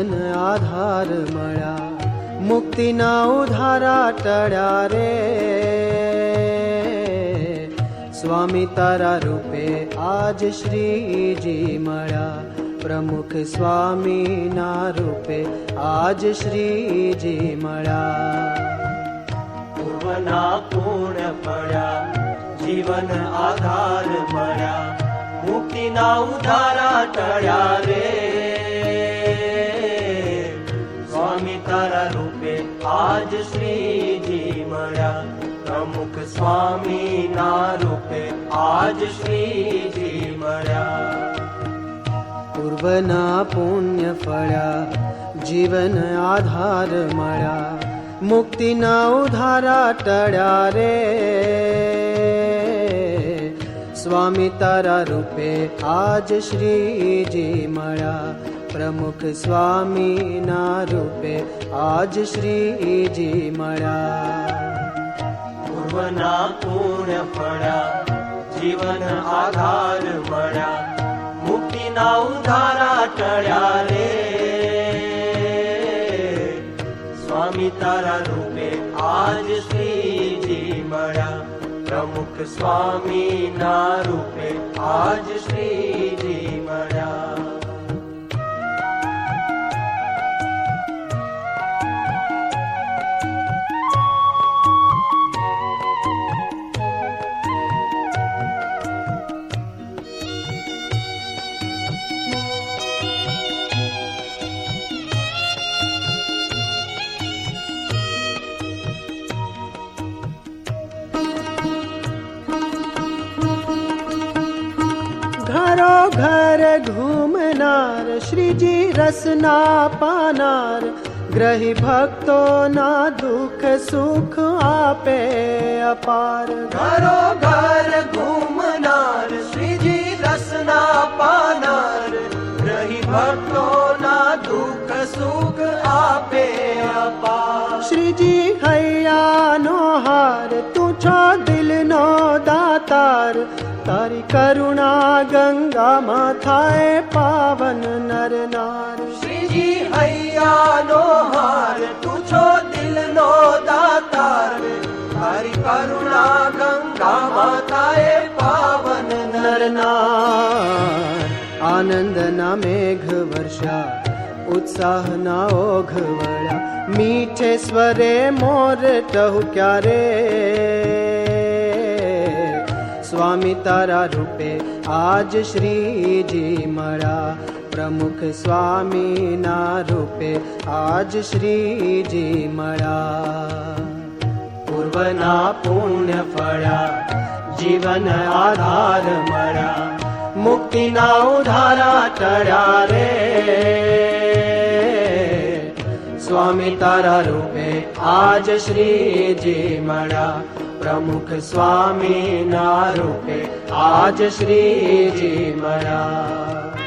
જીવન આધાર મળ્યા, મુક્તિના ઉધારા ટળ્યા રે. સ્વામી તારા રૂપે આજ શ્રીજી મળ્યા, પ્રમુખ સ્વામીના રૂપે આજ શ્રીજી મળ્યા. પૂર્વના પૂર્ણ પડ્યા, જીવન આધાર મળ્યા, મુક્તિના ઉધારા ટળ્યા રે. સ્વામી તારા રૂપે આજ શ્રીજી મળ્યા, પ્રમુખ સ્વામીના રૂપે આજ શ્રીજી મળ્યા. પૂર્વના પુણ્ય ફળ્યા, જીવન આધાર મળ્યા, મુક્તિના ઉધારા ટળ્યા રે. સ્વામી તારા રૂપે આજ શ્રીજી મળ્યા, પ્રમુખ સ્વામીના રૂપે આજ શ્રીજી મળ્યા. પૂર્વના પુણ્ય ફળ્યા, જીવન આધાર મળ્યા, મુક્તિના ઉધારા ટળ્યા રે. સ્વામી તારા રૂપે આજ શ્રીજી મળ્યા, પ્રમુખ સ્વામીના રૂપે આજ શ્રીજી મળ્યા. ઘરો ઘર ઘૂમનાર, શ્રીજી રસના પાનાર, ગ્રહી ભક્તોના દુઃખ સુખ આપે અપાર. ઘરો ઘર ઘૂમનાર, શ્રીજી રસના પાનાર, ગ્રહી ભક્તોના દુઃખ સુખ આપે અપાર. શ્રીજી હૈયાનો હાર, તું છો દિલનો દાતાર, તારી કરુણા ગંગામાં થાય પાવન નર નાર. શ્રીજી હૈયાનો હાર, તું છો દિલનો દાતાર, તારી કરુણા ગંગામાં થાય પાવન નર નાર. આનંદના મેઘ વર્ષા, ઉત્સાહના ઓઘ વળ્યા, મીઠે સ્વરે મોર ટહુક્યા રે. સ્વામી તારા રૂપે આજ શ્રીજી મળ્યા, પ્રમુખ સ્વામીના રૂપે આજ શ્રીજી મળ્યા. પૂર્વના પુણ્ય ફળ્યા, જીવન આધાર મળ્યા, મુક્તિના ઉધારા ટળ્યા રે. સ્વામી તારા રૂપે આજ શ્રીજી મળ્યા, પ્રમુખ સ્વામીના રૂપે આજ શ્રીજી મળ્યા.